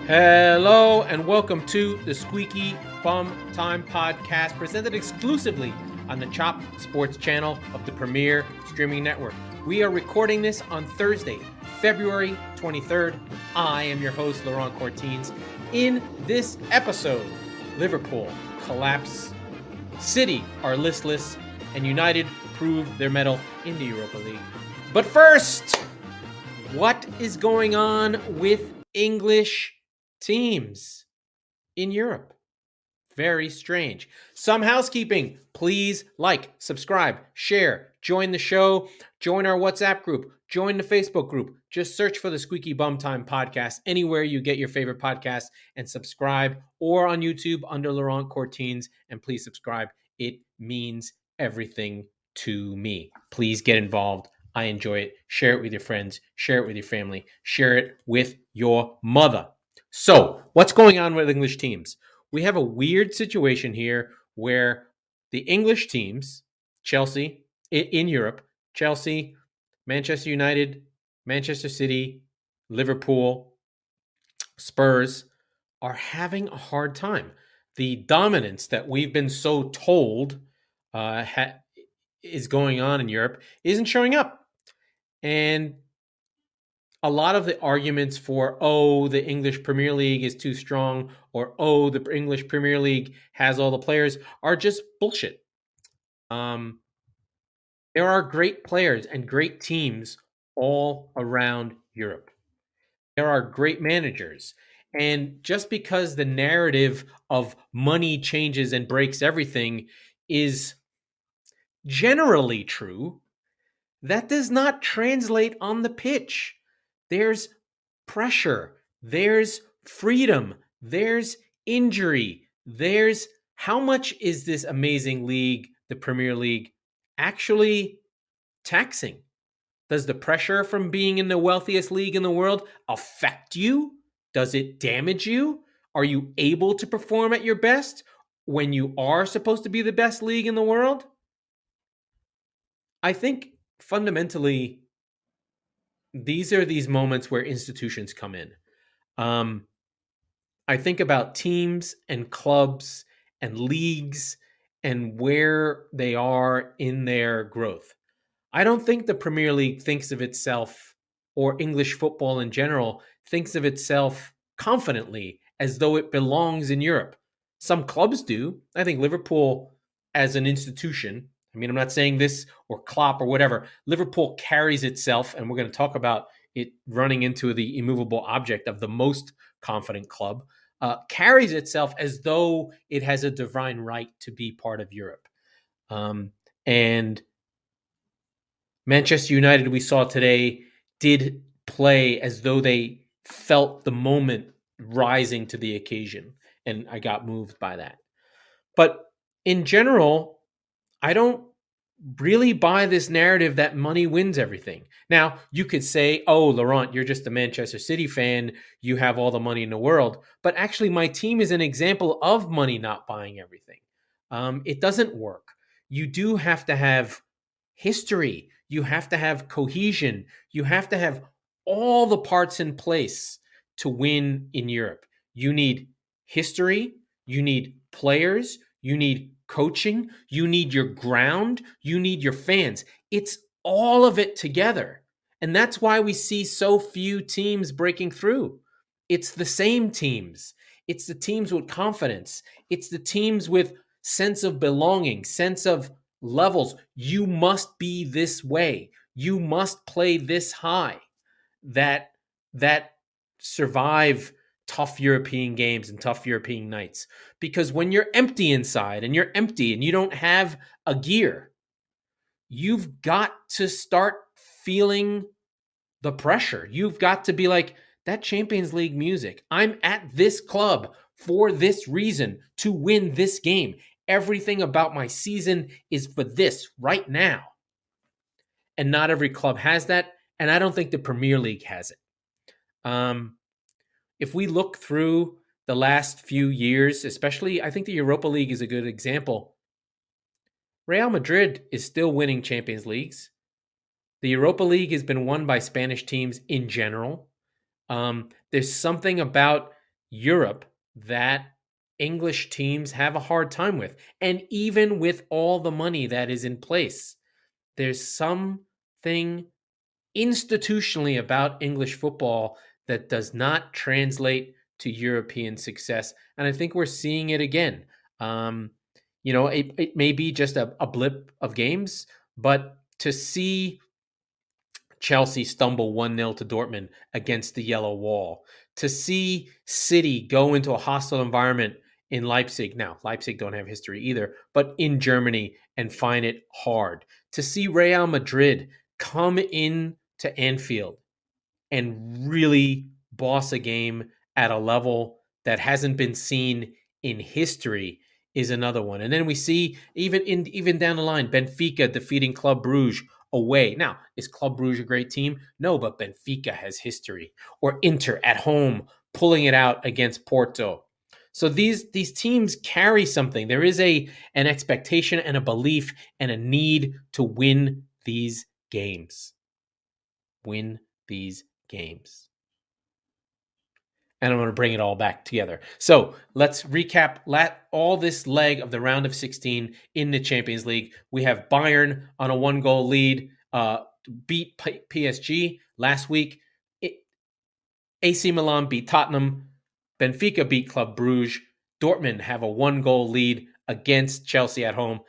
Hello and welcome to the Squeaky Bum Time podcast, presented exclusively on the Chop Sports channel of the Premier Streaming Network. We are recording this on Thursday, February 23rd. I am your host, Laurent Courtines. In this episode, Liverpool collapse, City are listless, and United prove their mettle in the Europa League. But first, what is going on with English teams in Europe? Very strange. Some housekeeping. Please like, subscribe, share, join the show, join our WhatsApp group, join the Facebook group. Just search for the Squeaky Bum Time podcast anywhere you get your favorite podcast and subscribe, or on YouTube under Laurent Courtines, and please subscribe. It means everything to me. Please get involved. I enjoy it. Share it with your friends. Share it with your family. Share it with your mother. So, what's going on with English teams? We have a weird situation here where the English teams, Chelsea, in Europe, Chelsea, Manchester United, Manchester City, Liverpool, Spurs, are having a hard time. The dominance that we've been so told is going on in Europe isn't showing up. And a lot of the arguments for, the English Premier League is too strong, or, the English Premier League has all the players, are just bullshit. There are great players and great teams all around Europe. There are great managers. And just because the narrative of money changes and breaks everything is generally true, that does not translate on the pitch. There's pressure, there's freedom, there's injury, there's how much is this amazing league, the Premier League, actually taxing? Does the pressure from being in the wealthiest league in the world affect you? Does it damage you? Are you able to perform at your best when you are supposed to be the best league in the world? I think fundamentally, these are these moments where institutions come in. I think about teams and clubs and leagues and where they are in their growth. I don't think the Premier League thinks of itself, or English football in general, thinks of itself confidently as though it belongs in Europe. Some clubs do. I think Liverpool, as an institution, I'm not saying this or Klopp or whatever, Liverpool carries itself, and we're going to talk about it running into the immovable object of the most confident club, carries itself as though it has a divine right to be part of Europe. And Manchester United, we saw today, did play as though they felt the moment rising to the occasion, and I got moved by that. But in general, I don't really buy this narrative that money wins everything. Now, you could say, Laurent, you're just a Manchester City fan. You have all the money in the world. But actually, my team is an example of money not buying everything. It doesn't work. You do have to have history. You have to have cohesion. You have to have all the parts in place to win in Europe. You need history. You need players. You need coaching, you need your ground, you need your fans. It's all of it together. And that's why we see so few teams breaking through. It's the same teams. It's the teams with confidence. It's the teams with sense of belonging, sense of levels. You must be this way. You must play this high. That survive tough European games and tough European nights. Because when you're empty inside and you're empty and you don't have a gear, you've got to start feeling the pressure. You've got to be like, that Champions League music, I'm at this club for this reason, to win this game. Everything about my season is for this right now. And not every club has that. And I don't think the Premier League has it. If we look through the last few years, especially, I think the Europa League is a good example. Real Madrid is still winning Champions Leagues. The Europa League has been won by Spanish teams in general. There's something about Europe that English teams have a hard time with. And even with all the money that is in place, there's something institutionally about English football that does not translate to European success. And I think we're seeing it again. Um, it may be just a blip of games, but to see Chelsea stumble 1-0 to Dortmund against the yellow wall, to see City go into a hostile environment in Leipzig. Now, Leipzig don't have history either, but in Germany and find it hard. To see Real Madrid come in to Anfield and really boss a game at a level that hasn't been seen in history is another one. And then we see even down the line, Benfica defeating Club Brugge away. Now, is Club Brugge a great team? No, but Benfica has history. Or Inter at home pulling it out against Porto. So these teams carry something. There is an expectation and a belief and a need to win these games. Win these games. And I'm going to bring it all back together. So let's recap all this leg of the round of 16 in the Champions League. We have Bayern on a 1-goal lead, beat PSG last week. AC Milan beat Tottenham. Benfica beat Club Brugge. Dortmund have a 1-goal lead against Chelsea at home.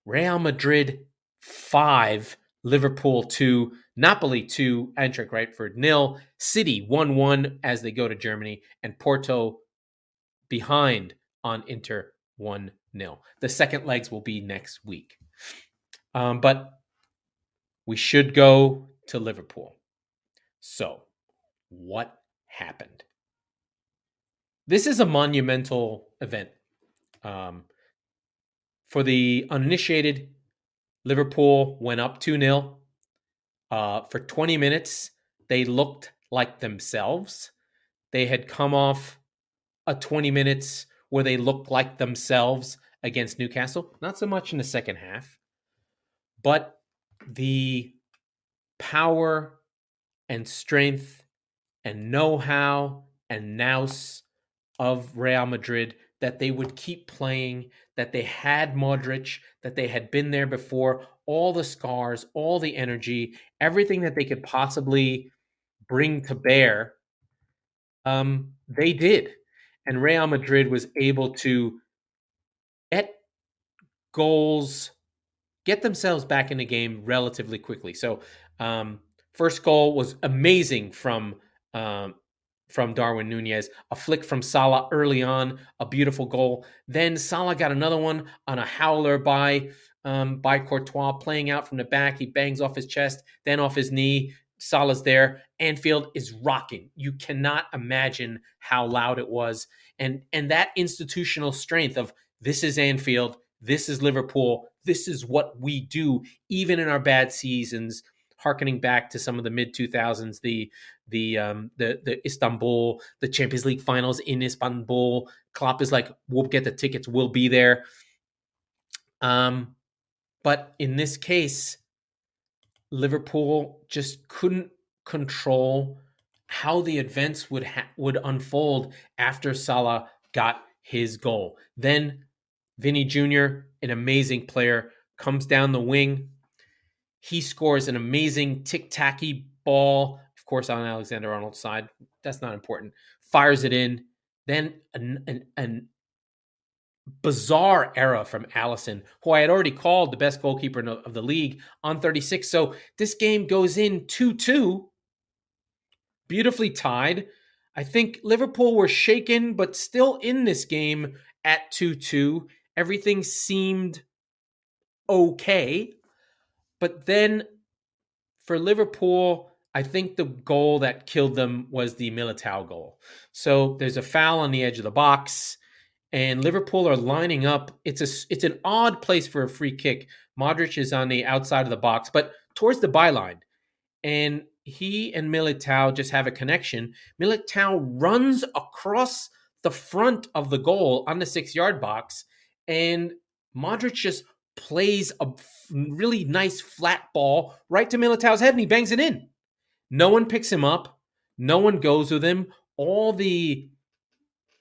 Real Madrid 5, Liverpool 2, Napoli 2, Eintracht Frankfurt 0, City 1-1 as they go to Germany, and Porto behind on Inter 1-0. The second legs will be next week. But we should go to Liverpool. So, what happened? This is a monumental event. For the uninitiated, Liverpool went up 2-0. For 20 minutes, they looked like themselves. They had come off a 20 minutes where they looked like themselves against Newcastle. Not so much in the second half, but the power and strength and know-how and nous of Real Madrid, that they would keep playing, that they had Modric, that they had been there before, all the scars, all the energy, everything that they could possibly bring to bear, they did. And Real Madrid was able to get goals, get themselves back in the game relatively quickly. So first goal was amazing from Darwin Nunez, a flick from Salah early on, a beautiful goal. Then Salah got another one on a howler by Courtois, playing out from the back. He bangs off his chest, then off his knee. Salah's there. Anfield is rocking. You cannot imagine how loud it was. And that institutional strength of this is Anfield, this is Liverpool, this is what we do, even in our bad seasons, harkening back to some of the mid 2000s, the Istanbul, the Champions League finals in Istanbul. Klopp is like, we'll get the tickets, we'll be there. But in this case, Liverpool just couldn't control how the events would unfold after Salah got his goal. Then Vinny Jr., an amazing player, comes down the wing. He scores an amazing tic-tacky ball, of course, on Alexander-Arnold's side. That's not important. Fires it in. Then an bizarre era from Alisson, who I had already called the best goalkeeper of the league, on 36. So this game goes in 2-2, beautifully tied. I think Liverpool were shaken, but still in this game at 2-2. Everything seemed okay. But then for Liverpool, I think the goal that killed them was the Militao goal. So there's a foul on the edge of the box, and Liverpool are lining up. It's an odd place for a free kick. Modric is on the outside of the box, but towards the byline. And he and Militao just have a connection. Militao runs across the front of the goal on the 6-yard box, and Modric just plays a really nice flat ball right to Militao's head, and he bangs it in. No one picks him up. No one goes with him. All the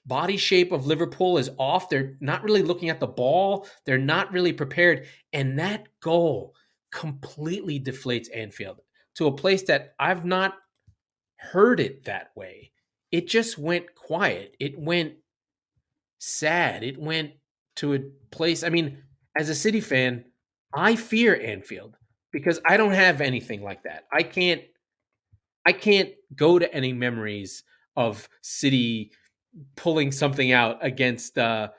body shape of Liverpool is off. They're not really looking at the ball. They're not really prepared. And that goal completely deflates Anfield to a place that I've not heard it that way. It just went quiet. It went sad. It went to a place. I mean, as a City fan, I fear Anfield because I don't have anything like that. I can't go to any memories of City pulling something out against Liverpool.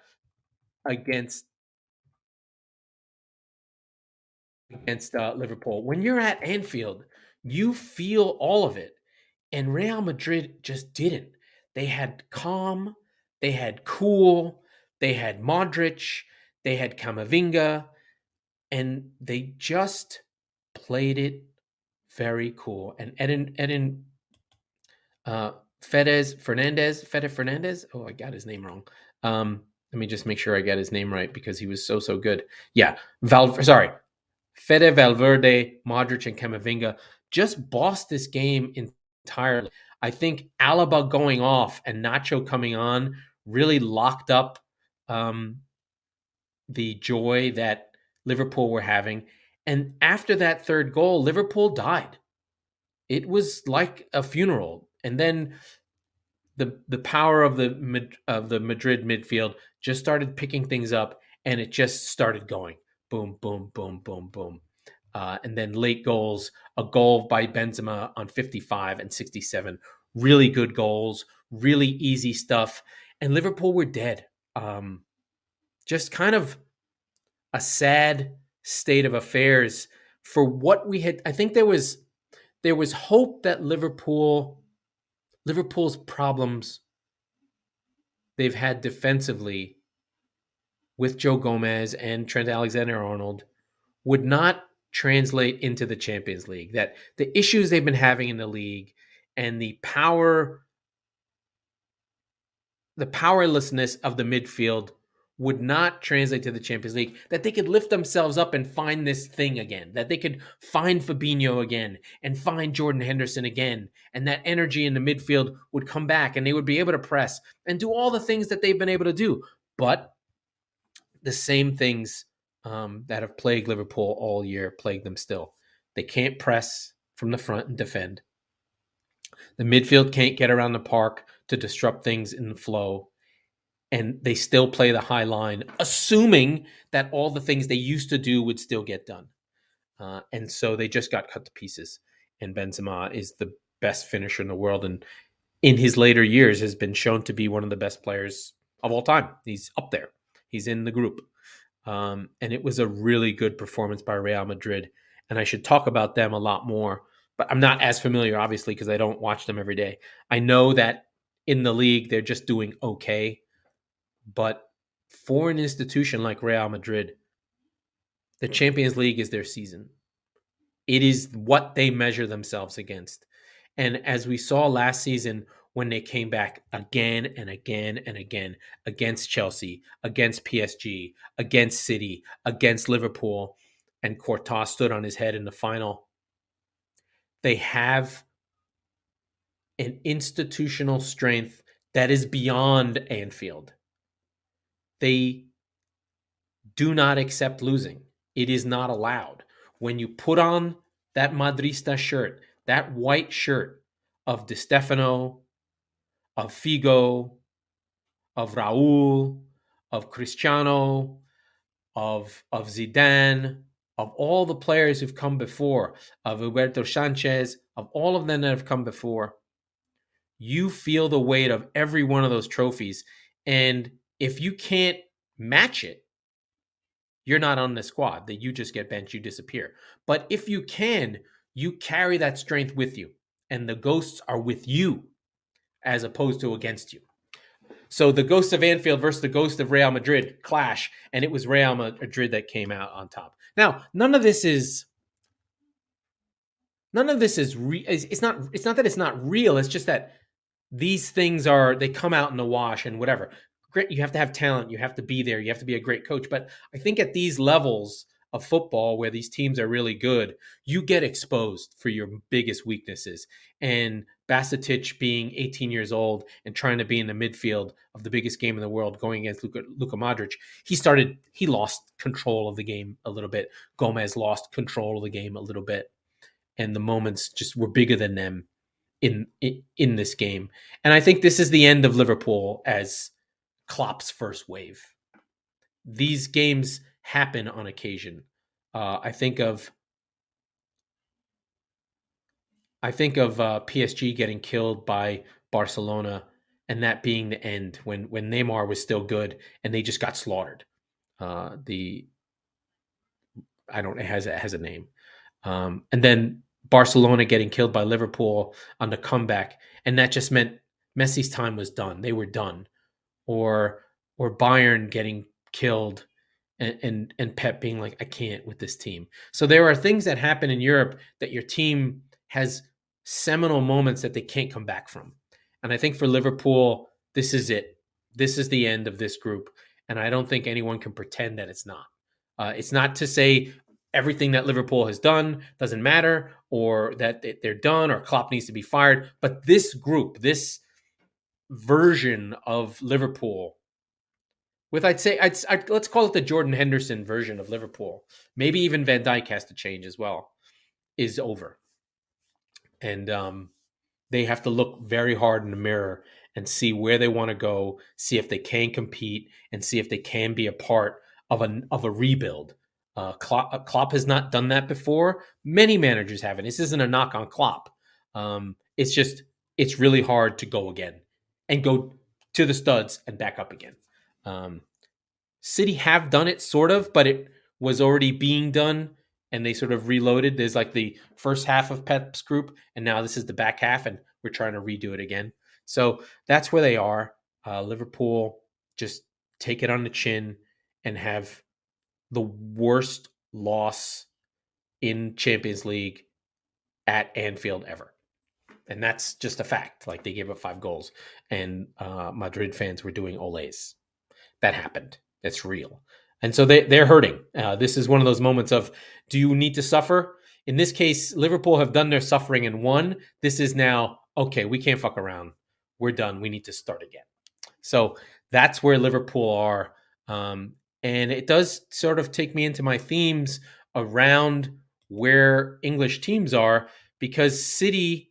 When you're at Anfield, you feel all of it, and Real Madrid just didn't. They had calm, they had cool, they had Modric, they had Camavinga, and they just played it very cool. And Eden uh, Fede Fernandez. Oh, I got his name wrong. Let me just make sure I got his name right because he was so good. Yeah, Fede Valverde, Modric, and Camavinga just bossed this game entirely. I think Alaba going off and Nacho coming on really locked up the joy that Liverpool were having. And after that third goal, Liverpool died. It was like a funeral. And then the power of the Madrid midfield just started picking things up, and it just started going boom, boom, boom, boom, boom. And then late goals, a goal by Benzema on 55 and 67. Really good goals, really easy stuff. And Liverpool were dead. Just kind of a sad state of affairs for what we had. I think there was hope that Liverpool's problems they've had defensively with Joe Gomez and Trent Alexander-Arnold would not translate into the Champions League. That the issues they've been having in the league and the powerlessness of the midfield would not translate to the Champions League, that they could lift themselves up and find this thing again, that they could find Fabinho again and find Jordan Henderson again, and that energy in the midfield would come back and they would be able to press and do all the things that they've been able to do. But the same things that have plagued Liverpool all year plague them still. They can't press from the front and defend. The midfield can't get around the park to disrupt things in the flow. And they still play the high line, assuming that all the things they used to do would still get done. And so they just got cut to pieces. And Benzema is the best finisher in the world. And in his later years has been shown to be one of the best players of all time. He's up there. He's in the group. And it was a really good performance by Real Madrid. And I should talk about them a lot more. But I'm not as familiar, obviously, because I don't watch them every day. I know that in the league, they're just doing okay. But for an institution like Real Madrid, the Champions League is their season. It is what they measure themselves against. And as we saw last season, when they came back again and again and again against Chelsea, against PSG, against City, against Liverpool, and Courtois stood on his head in the final, they have an institutional strength that is beyond Anfield. They do not accept losing. It is not allowed. When you put on that Madrista shirt, that white shirt of Di Stefano, of Figo, of Raul, of Cristiano, of Zidane, of all the players who've come before, of Roberto Sanchez, of all of them that have come before, you feel the weight of every one of those trophies. And if you can't match it, you're not on the squad, that you just get benched, you disappear. But if you can, you carry that strength with you, and the ghosts are with you as opposed to against you. So the ghosts of Anfield versus the ghost of Real Madrid clash, and it was Real Madrid that came out on top. Now, none of this is it's not that it's not real. It's just that these things they come out in the wash and whatever. Great, you have to have talent, you have to be there, you have to be a great coach. But I think at these levels of football where these teams are really good, you get exposed for your biggest weaknesses. And Bacetic being 18 years old and trying to be in the midfield of the biggest game in the world going against Luka Modric, he lost control of the game a little bit. Gomez lost control of the game a little bit. And the moments just were bigger than them in this game. And I think this is the end of Liverpool as Klopp's first wave. These games happen on occasion. I think of PSG getting killed by Barcelona, and that being the end when Neymar was still good and they just got slaughtered. It has a name, and then Barcelona getting killed by Liverpool on the comeback, and that just meant Messi's time was done. They were done, or Bayern getting killed and Pep being like, I can't with this team. So there are things that happen in Europe that your team has seminal moments that they can't come back from. And I think for Liverpool, this is it. This is the end of this group. And I don't think anyone can pretend that it's not. It's not to say everything that Liverpool has done doesn't matter or that they're done or Klopp needs to be fired. But this group, this version of Liverpool, let's call it the Jordan Henderson version of Liverpool. Maybe even Van Dijk has to change as well, is over. And they have to look very hard in the mirror and see where they want to go, see if they can compete, and see if they can be a part of a rebuild. Klopp has not done that before. Many managers haven't. This isn't a knock on Klopp. It's really hard to go again and go to the studs and back up again. City have done it sort of, but it was already being done and they sort of reloaded. There's like the first half of Pep's group and now this is the back half and we're trying to redo it again. So that's where they are. Liverpool just take it on the chin and have the worst loss in Champions League at Anfield ever. And that's just a fact. Like they gave up 5 goals and Madrid fans were doing olays. That happened. That's real. And so they're hurting. This is one of those moments of, do you need to suffer? In this case, Liverpool have done their suffering and won. This is now, okay, we can't fuck around. We're done. We need to start again. So that's where Liverpool are. And it does sort of take me into my themes around where English teams are, because City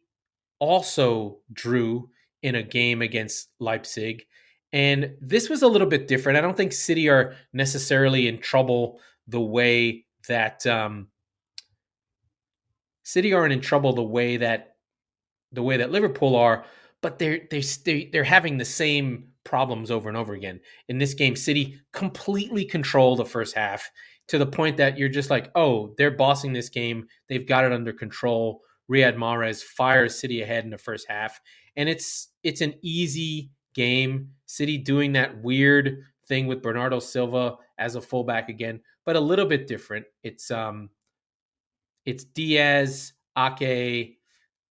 also drew in a game against Leipzig. And this was a little bit different. I don't think City are necessarily in trouble the way that Liverpool are, but they're having the same problems over and over again. In this game, City completely control the first half to the point that you're just like, oh, they're bossing this game. They've got it under control. Riyad Mahrez fires City ahead in the first half, and it's an easy game. City doing that weird thing with Bernardo Silva as a fullback again, but a little bit different. It's Diaz, Ake,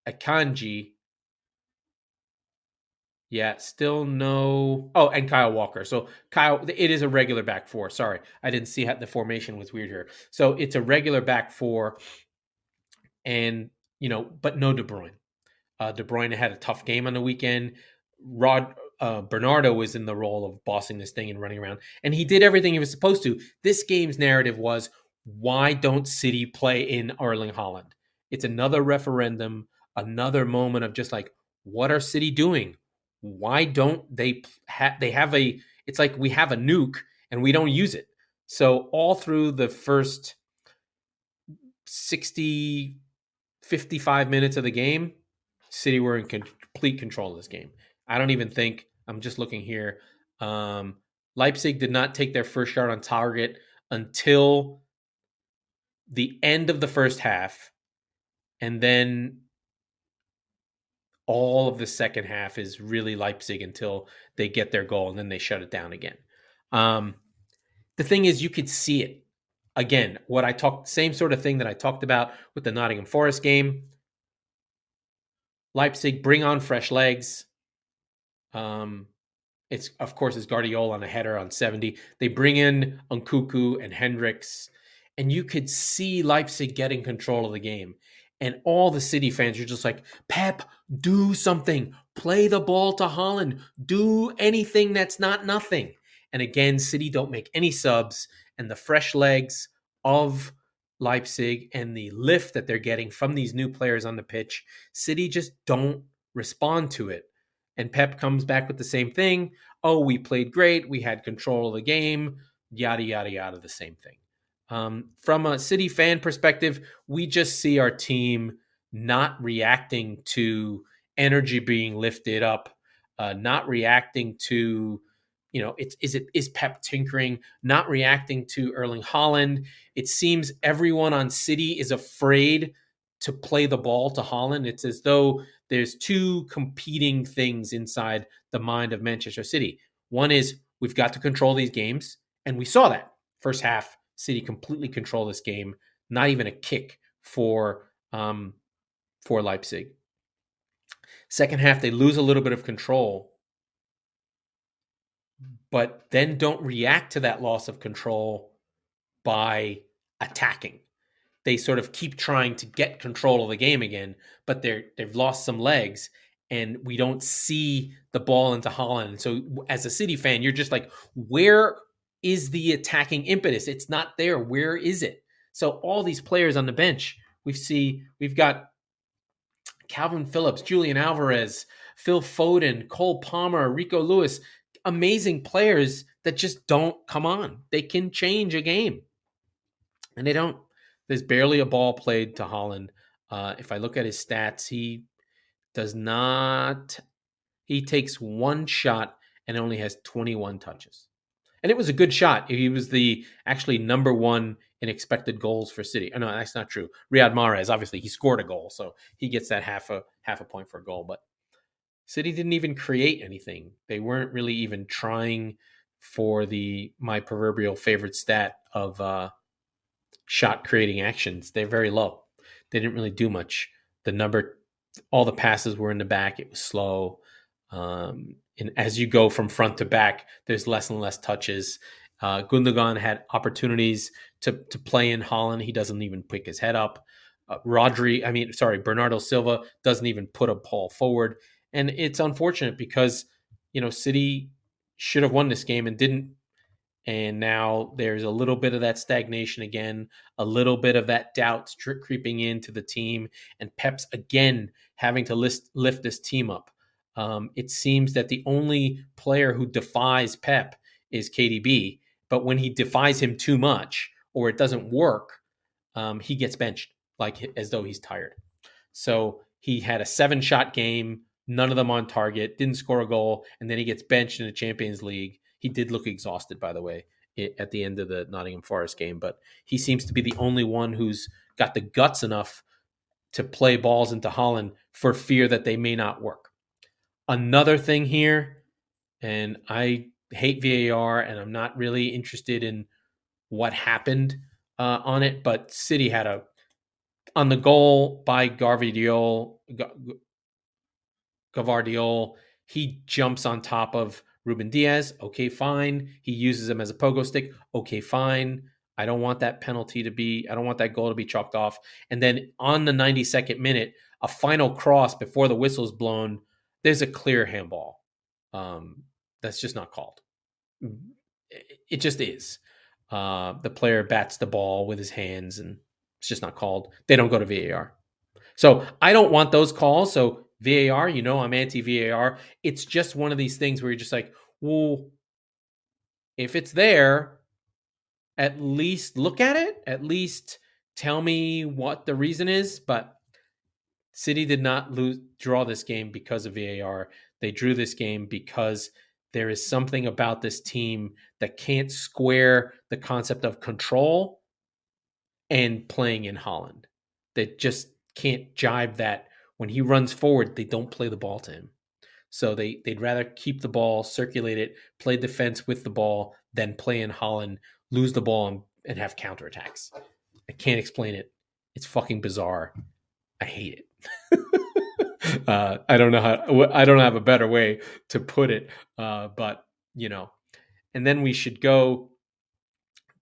Akanji. Yeah, still no. Oh, and Kyle Walker. So it is a regular back four. Sorry, I didn't see how the formation was weird here. So it's a regular back four, and but no De Bruyne. De Bruyne had a tough game on the weekend. Bernardo was in the role of bossing this thing and running around, and he did everything he was supposed to. This game's narrative was, why don't City play in Erling Haaland? It's another referendum, another moment of just like, what are City doing? Why don't they have it's like we have a nuke and we don't use it. So all through the first 60, 55 minutes of the game, City were in complete control of this game. I don't even think, I'm just looking here, Leipzig did not take their first shot on target until the end of the first half, and then all of the second half is really Leipzig until they get their goal, and then they shut it down again. The thing is, you could see it. Again, same sort of thing that I talked about with the Nottingham Forest game. Leipzig bring on fresh legs. It's Guardiola on a header on 70. They bring in Nkunku and Hendricks, and you could see Leipzig getting control of the game. And all the City fans are just like, Pep, do something. Play the ball to Haaland. Do anything that's not nothing. And again, City don't make any subs. And the fresh legs of Leipzig and the lift that they're getting from these new players on the pitch, City just don't respond to it. And Pep comes back with the same thing. Oh, we played great. We had control of the game. Yada, yada, yada, the same thing. From a City fan perspective, we just see our team not reacting to energy being lifted up, not reacting to, is Pep tinkering, not reacting to Erling Haaland. It seems everyone on City is afraid to play the ball to Haaland. It's as though there's two competing things inside the mind of Manchester City. One is we've got to control these games, and we saw that first half. City completely control this game. Not even a kick for Leipzig. Second half, they lose a little bit of control, but then don't react to that loss of control by attacking. They sort of keep trying to get control of the game again, but they've lost some legs, and we don't see the ball into Haaland. And so as a City fan, you're just like, where is the attacking impetus? It's not there. Where is it? So all these players on the bench, we've got Calvin Phillips, Julian Alvarez, Phil Foden, Cole Palmer, Rico Lewis, amazing players that just don't come on. They can change a game, and they don't. There's barely a ball played to Haaland. If I look at his stats, he does not. He takes one shot and only has 21 touches. And it was a good shot. He was the actually number one in expected goals for City. Oh, no, that's not true. Riyad Mahrez, obviously, he scored a goal, so he gets that half a point for a goal. But City didn't even create anything. They weren't really even trying for my proverbial favorite stat of shot creating actions. They're very low. They didn't really do much. All the passes were in the back. It was slow. And as you go from front to back, there's less and less touches. Gundogan had opportunities to play in Haaland. He doesn't even pick his head up. Bernardo Silva doesn't even put a ball forward. And it's unfortunate because, City should have won this game and didn't. And now there's a little bit of that stagnation again, a little bit of that doubt creeping into the team, and Pep's again having to lift this team up. It seems that the only player who defies Pep is KDB, but when he defies him too much or it doesn't work, he gets benched, as though he's tired. So he had a 7-shot game, none of them on target, didn't score a goal, and then he gets benched in the Champions League. He did look exhausted, by the way, at the end of the Nottingham Forest game, but he seems to be the only one who's got the guts enough to play balls into Haaland for fear that they may not work. Another thing here, and I hate VAR, and I'm not really interested in what happened on it, but City had on the goal by Gvardiol, he jumps on top of Ruben Diaz. Okay, fine. He uses him as a pogo stick. Okay, fine. I don't want that goal to be chalked off. And then on the 92nd minute, a final cross before the whistle's blown, there's a clear handball. That's just not called. It just is. The player bats the ball with his hands, and it's just not called. They don't go to VAR. So I don't want those calls. So VAR, I'm anti-VAR. It's just one of these things where you're just like, well, if it's there, at least look at it. At least tell me what the reason is. But City did not draw this game because of VAR. They drew this game because there is something about this team that can't square the concept of control and playing in Haaland. They just can't jibe that. When he runs forward, they don't play the ball to him. So they'd rather keep the ball, circulate it, play defense with the ball, than play in Haaland, lose the ball, and have counterattacks. I can't explain it. It's fucking bizarre. I hate it. I don't have a better way to put it. But. And then we should go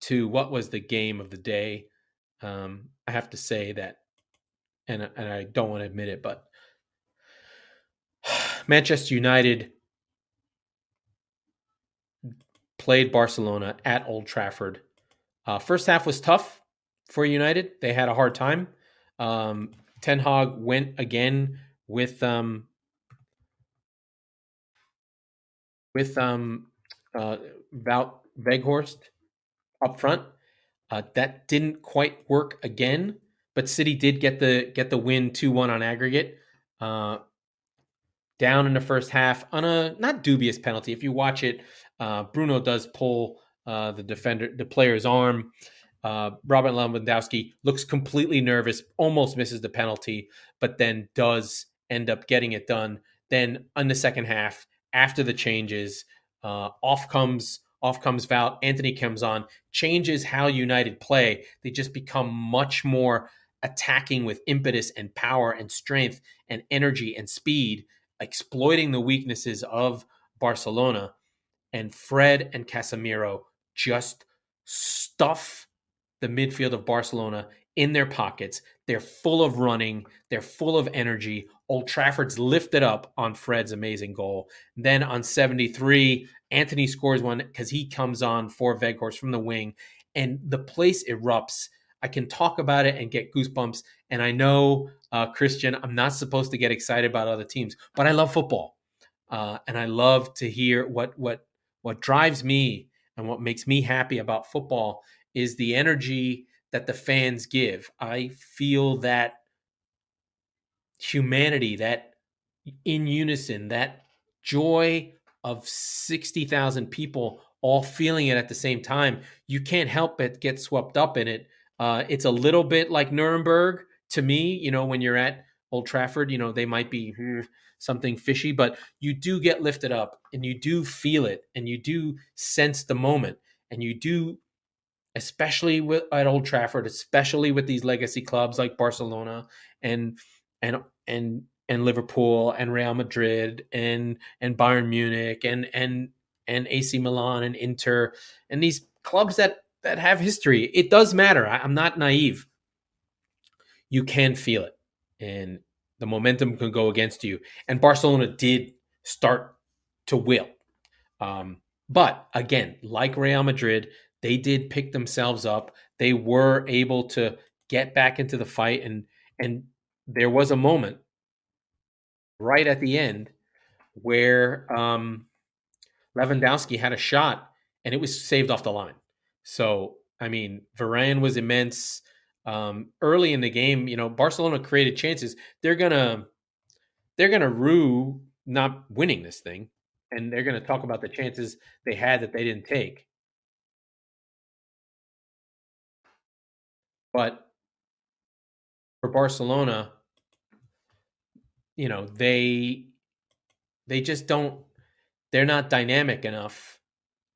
to what was the game of the day. I have to say that, and I don't want to admit it, but Manchester United played Barcelona at Old Trafford. First half was tough for United. They had a hard time. Ten Hag went again with Wout Weghorst up front. That didn't quite work again, but City did get the win 2-1 on aggregate. Down in the first half on a not dubious penalty. If you watch it, Bruno does pull the player's arm. Robert Lewandowski looks completely nervous, almost misses the penalty, but then does end up getting it done. Then in the second half, after the changes, off comes Wout. Anthony comes on, changes how United play. They just become much more attacking with impetus and power and strength and energy and speed, exploiting the weaknesses of Barcelona. And Fred and Casamiro just stuff the midfield of Barcelona in their pockets. They're full of running. They're full of energy. Old Trafford's lifted up on Fred's amazing goal. Then on 73, Anthony scores one because he comes on for Weghorst from the wing, and the place erupts. I can talk about it and get goosebumps. And I know, Christian, I'm not supposed to get excited about other teams, but I love football. And I love to hear what drives me and what makes me happy about football is the energy that the fans give. I feel that humanity, that in unison, that joy of 60,000 people all feeling it at the same time. You can't help but get swept up in it. It's a little bit like Nuremberg to me, when you're at Old Trafford, they might be something fishy, but you do get lifted up and you do feel it and you do sense the moment and you do, especially at Old Trafford, especially with these legacy clubs like Barcelona and Liverpool and Real Madrid and Bayern Munich and AC Milan and Inter and these clubs that have history. It does matter. I'm not naive. You can feel it, and the momentum can go against you. And Barcelona did start to will. But again, like Real Madrid, they did pick themselves up. They were able to get back into the fight, and there was a moment right at the end where Lewandowski had a shot and it was saved off the line. So, I mean, Varane was immense. Early in the game, Barcelona created chances. They're gonna rue not winning this thing, and they're gonna talk about the chances they had that they didn't take. But for Barcelona, they just don't. They're not dynamic enough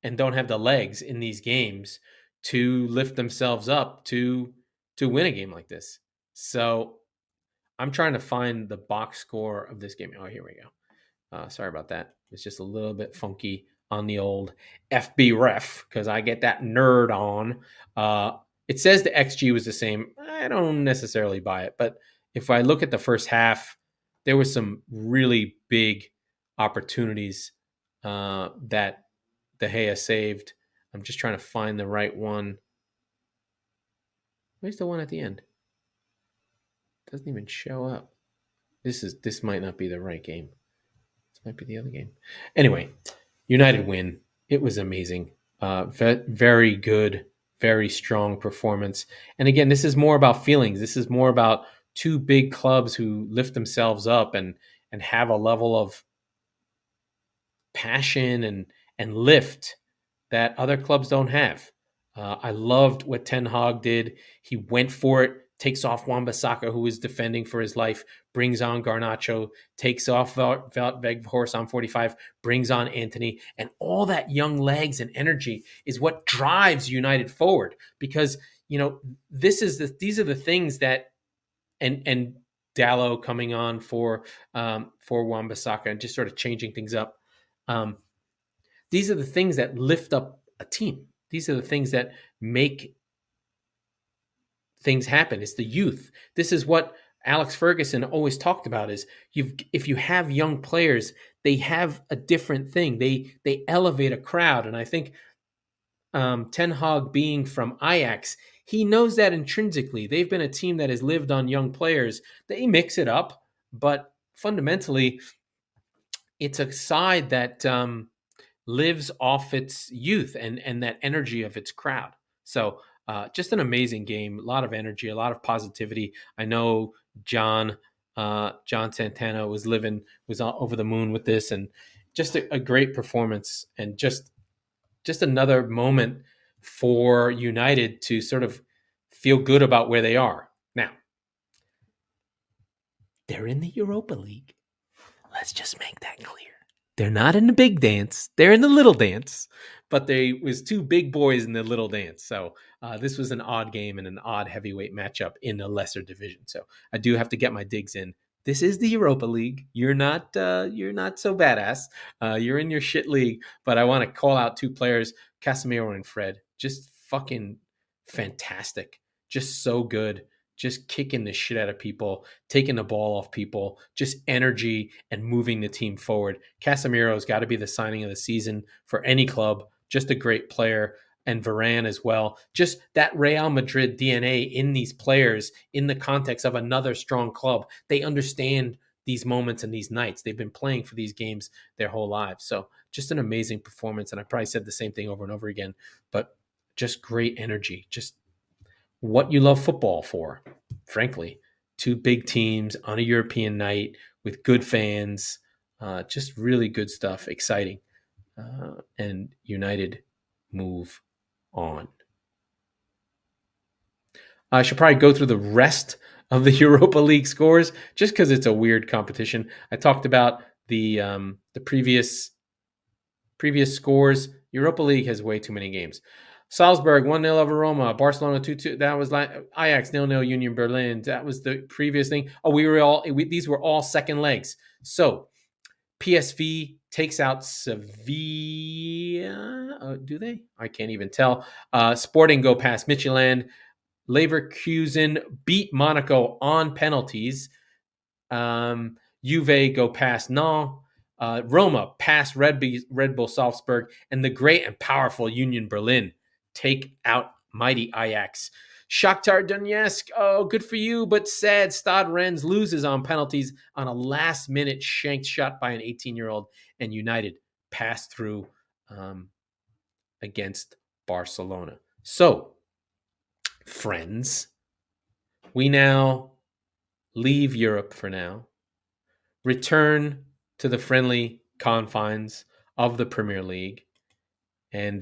and don't have the legs in these games to lift themselves up to win a game like this. So I'm trying to find the box score of this game. Oh, here we go. Sorry about that. It's just a little bit funky on the old FB ref because I get that nerd on. It says the XG was the same. I don't necessarily buy it, but if I look at the first half, there was some really big opportunities that De Gea saved. I'm just trying to find the right one. Where's the one at the end? Doesn't even show up. This might not be the right game. This might be the other game. Anyway, United win. It was amazing. Very good, very strong performance. And again, this is more about feelings. This is more about two big clubs who lift themselves up and have a level of passion and lift that other clubs don't have. I loved what Ten Hag did. He went for it, takes off Wan-Bissaka, who was defending for his life, brings on Garnacho, takes off Weghorst on 45, brings on Anthony, and all that young legs and energy is what drives United forward. Because these are the things that and Dallo coming on for Wan-Bissaka and just sort of changing things up. These are the things that lift up a team. These are the things that make things happen. It's the youth. This is what Alex Ferguson always talked about is if you have young players, they have a different thing. They elevate a crowd. And I think Ten Hag being from Ajax, he knows that intrinsically. They've been a team that has lived on young players. They mix it up, but fundamentally, it's a side that lives off its youth and that energy of its crowd. So just an amazing game, a lot of energy, a lot of positivity. I know John Santana was over the moon with this, and just a great performance, and just another moment for United to sort of feel good about where they are. Now, they're in the Europa League. Let's just make that clear. They're not in the big dance. They're in the little dance, but they was two big boys in the little dance. So this was an odd game and an odd heavyweight matchup in a lesser division. So I do have to get my digs in. This is the Europa League. You're not so badass. You're in your shit league. But I want to call out two players, Casamio and Fred. Just fucking fantastic. Just so good. Just kicking the shit out of people, taking the ball off people, just energy and moving the team forward. Casemiro's got to be the signing of the season for any club. Just a great player. And Varane as well. Just that Real Madrid DNA in these players in the context of another strong club. They understand these moments and these nights. They've been playing for these games their whole lives. So just an amazing performance. And I probably said the same thing over and over again, but just great energy. Just what you love football for, frankly. Two big teams on a European night with good fans. Just really good stuff. Exciting. And United move on. I should probably go through the rest of the Europa League scores just because it's a weird competition. I talked about the previous scores. Europa League has way too many games. Salzburg 1-0 over Roma. Barcelona 2-2. That was like Ajax 0-0 Union Berlin. That was the previous thing. Oh, these were all second legs. So PSV takes out Sevilla. Do they? I can't even tell. Sporting go past Midtjylland. Leverkusen beat Monaco on penalties. Juve go past Nantes. Roma past Red Bull Salzburg. And the great and powerful Union Berlin take out mighty Ajax. Shakhtar Donetsk, oh, good for you, but sad. Stade Rennes loses on penalties on a last-minute shanked shot by an 18-year-old, and United pass through against Barcelona. So, friends, we now leave Europe for now, return to the friendly confines of the Premier League, and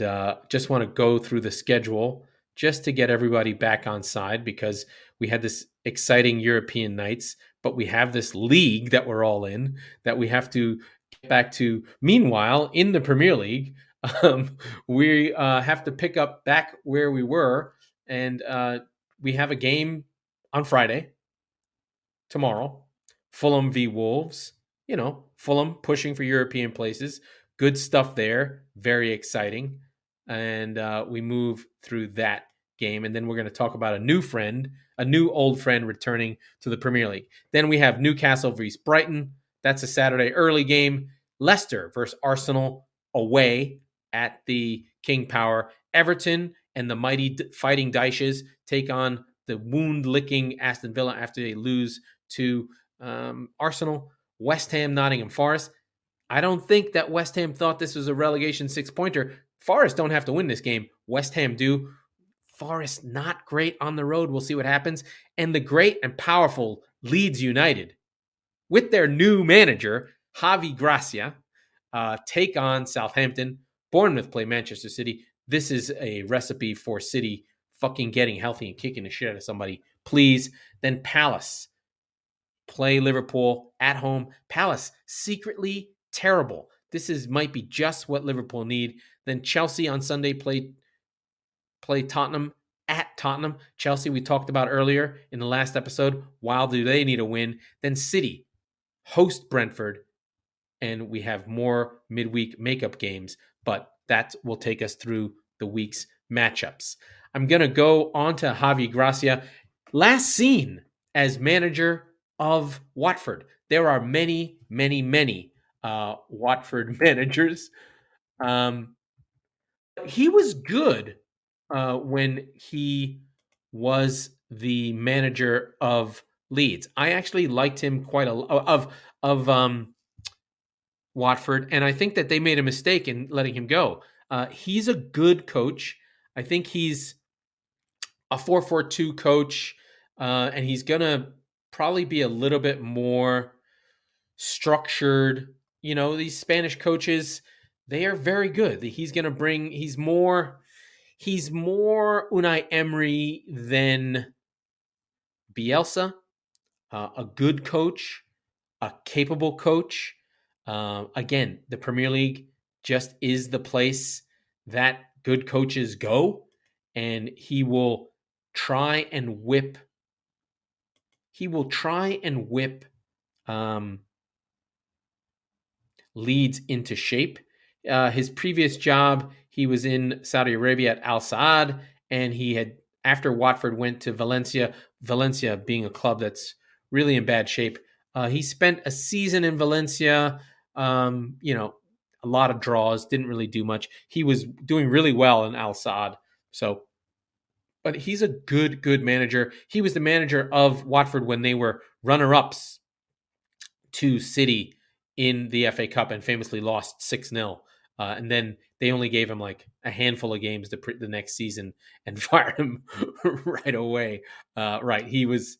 just want to go through the schedule just to get everybody back on side, because we had this exciting European nights, but we have this league that we're all in that we have to get back to. Meanwhile, in the Premier League, we have to pick up back where we were, and we have a game on Friday, tomorrow, Fulham v. Wolves. You know, Fulham pushing for European places. Good stuff there. Very exciting. And we move through that game. And then we're going to talk about a new old friend returning to the Premier League. Then we have Newcastle versus Brighton. That's a Saturday early game. Leicester versus Arsenal away at the King Power. Everton and the mighty Fighting Dyches take on the wound-licking Aston Villa after they lose to Arsenal. West Ham, Nottingham Forest. I don't think that West Ham thought this was a relegation 6-pointer. Forest don't have to win this game. West Ham do. Forest not great on the road. We'll see what happens. And the great and powerful Leeds United, with their new manager, Javi Gracia, take on Southampton. Bournemouth play Manchester City. This is a recipe for City fucking getting healthy and kicking the shit out of somebody. Please. Then Palace play Liverpool at home. Palace secretly terrible. This might be just what Liverpool need. Then Chelsea on Sunday play Tottenham at Tottenham. Chelsea we talked about earlier in the last episode. Why do they need a win? Then City host Brentford, and we have more midweek makeup games, but that will take us through the weeks matchups. I'm going to go on to Javi Gracia, last seen as manager of Watford. There are many, many, many Watford managers. He was good when he was the manager of Leeds. I actually liked him quite a lot of Watford, and I think that they made a mistake in letting him go. He's a good coach. I think he's a 4-4-2 coach, and he's gonna probably be a little bit more structured. You know, these Spanish coaches, they are very good. He's gonna bring. He's more Unai Emery than Bielsa. A good coach, a capable coach. Again, the Premier League just is the place that good coaches go, and he will try and whip. He will try and whip Leeds into shape. His previous job, he was in Saudi Arabia at Al Saad, and he had, after Watford, went to Valencia. Valencia being a club that's really in bad shape. He spent a season in Valencia. A lot of draws, didn't really do much. He was doing really well in Al Saad. So, but he's a good manager. He was the manager of Watford when they were runner-ups to City in the FA Cup and famously lost 6-0. And then they only gave him like a handful of games the next season and fired him right away. Right. He was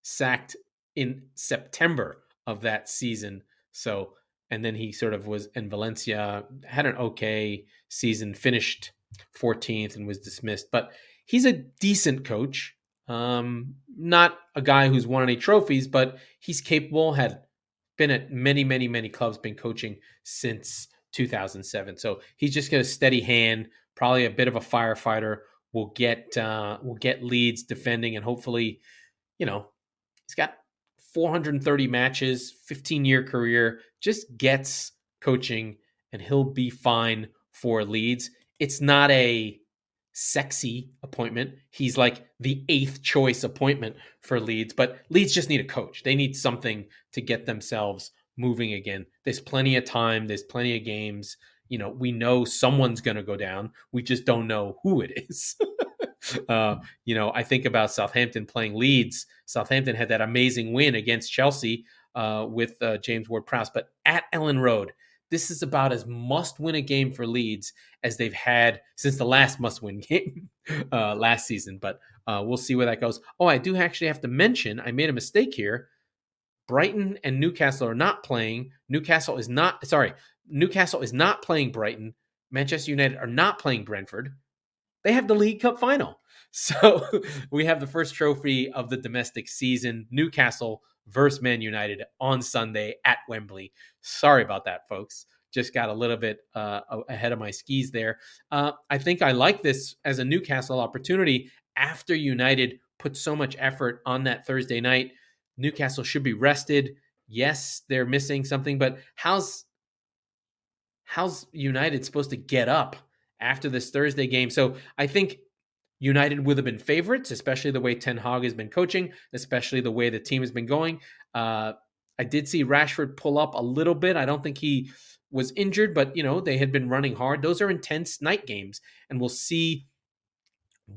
sacked in September of that season. So, and then he sort of was in Valencia, had an okay season, finished 14th and was dismissed. But he's a decent coach. Not a guy who's won any trophies, but he's capable, had been at many, many, many clubs, been coaching since 2007. So he's just got a steady hand, probably a bit of a firefighter. Will get Leeds defending, and hopefully, he's got 430 matches, 15-year career, just gets coaching, and he'll be fine for Leeds. It's not a sexy appointment. He's like the 8th choice appointment for Leeds, but Leeds just need a coach. They need something to get themselves moving again. There's plenty of time. There's plenty of games. We know someone's going to go down. We just don't know who it is. I think about Southampton playing Leeds. Southampton had that amazing win against Chelsea with James Ward-Prowse, but at Ellen Road, this is about as must-win a game for Leeds as they've had since the last must-win game last season. But we'll see where that goes. Oh, I do actually have to mention, I made a mistake here. Brighton and Newcastle are not playing. Newcastle is not playing Brighton. Manchester United are not playing Brentford. They have the League Cup final. So we have the first trophy of the domestic season, Newcastle versus Man United on Sunday at Wembley. Sorry about that, folks. Just got a little bit ahead of my skis there. I think I like this as a Newcastle opportunity after United put so much effort on that Thursday night. Newcastle should be rested. Yes, they're missing something, but how's United supposed to get up after this Thursday game? So I think United would have been favorites, especially the way Ten Hag has been coaching, especially the way the team has been going. I did see Rashford pull up a little bit. I don't think he was injured, but they had been running hard. Those are intense night games, and we'll see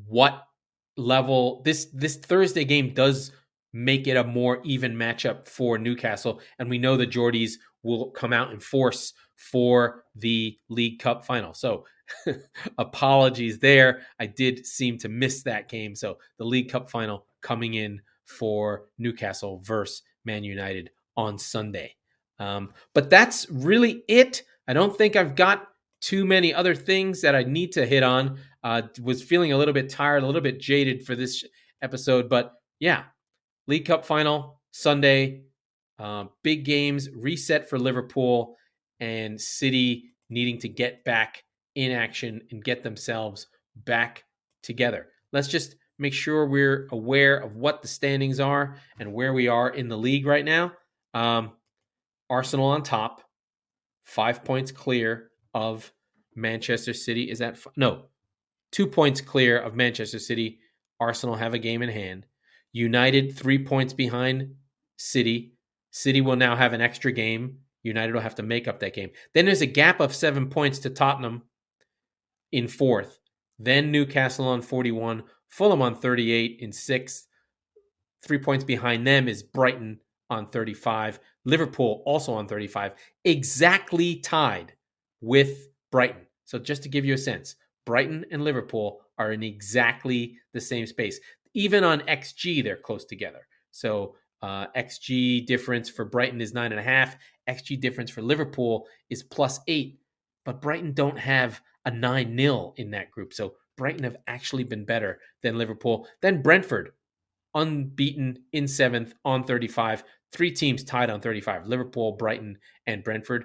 what level this Thursday game does make it a more even matchup for Newcastle. And we know the Geordies will come out in force for the League Cup final. So apologies there. I did seem to miss that game. So the League Cup final coming in for Newcastle versus Man United on Sunday. But that's really it. I don't think I've got too many other things that I need to hit on. Was feeling a little bit tired, a little bit jaded for this episode. But yeah, League Cup final, Sunday. Big games, reset for Liverpool, and City needing to get back in action and get themselves back together. Let's just make sure we're aware of what the standings are and where we are in the league right now. Arsenal on top, 5 points clear of Manchester City. Is that no? 2 points clear of Manchester City. Arsenal have a game in hand. United 3 points behind City. City will now have an extra game. United will have to make up that game. Then there's a gap of 7 points to Tottenham in 4th. Then Newcastle on 41. Fulham on 38 in 6th. 3 points behind them is Brighton on 35. Liverpool also on 35. Exactly tied with Brighton. So just to give you a sense, Brighton and Liverpool are in exactly the same space. Even on XG, they're close together. So XG difference for Brighton is 9.5. XG difference for Liverpool is +8. But Brighton don't have a 9-0 in that group. So Brighton have actually been better than Liverpool. Then Brentford, unbeaten in 7th on 35. 3 teams tied on 35. Liverpool, Brighton, and Brentford.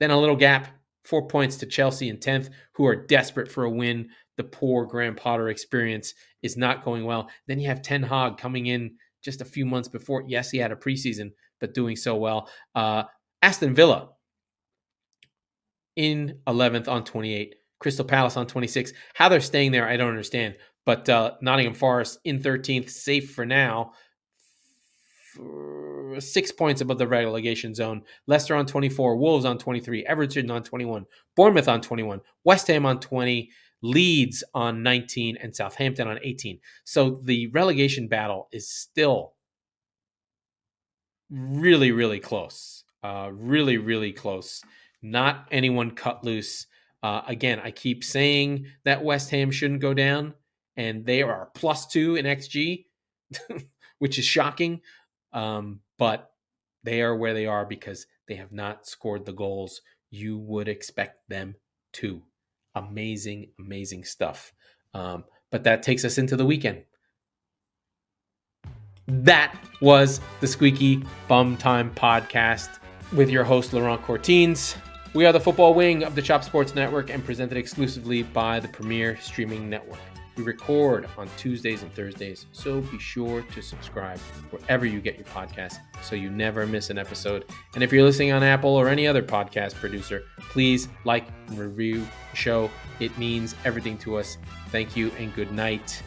Then a little gap. 4 points to Chelsea in 10th, who are desperate for a win. The poor Graham Potter experience is not going well. Then you have Ten Hag coming in just a few months before. Yes, he had a preseason, but doing so well. Aston Villa in 11th on 28. Crystal Palace on 26. How they're staying there, I don't understand. But Nottingham Forest in 13th, safe for now. 6 points above the relegation zone. Leicester on 24, Wolves on 23, Everton on 21, Bournemouth on 21, West Ham on 20, Leeds on 19, and Southampton on 18. So the relegation battle is still really, really close. Really, really close. Not anyone cut loose. Again, I keep saying that West Ham shouldn't go down, and they are +2 in XG, which is shocking. But they are where they are because they have not scored the goals you would expect them to. Amazing, amazing stuff. But that takes us into the weekend. That was the Squeaky Bum Time podcast with your host, Laurent Courtines. We are the football wing of the Chop Sports Network and presented exclusively by the Premier Streaming Network. We record on Tuesdays and Thursdays, so be sure to subscribe wherever you get your podcasts so you never miss an episode. And if you're listening on Apple or any other podcast producer, please like and review the show. It means everything to us. Thank you and good night.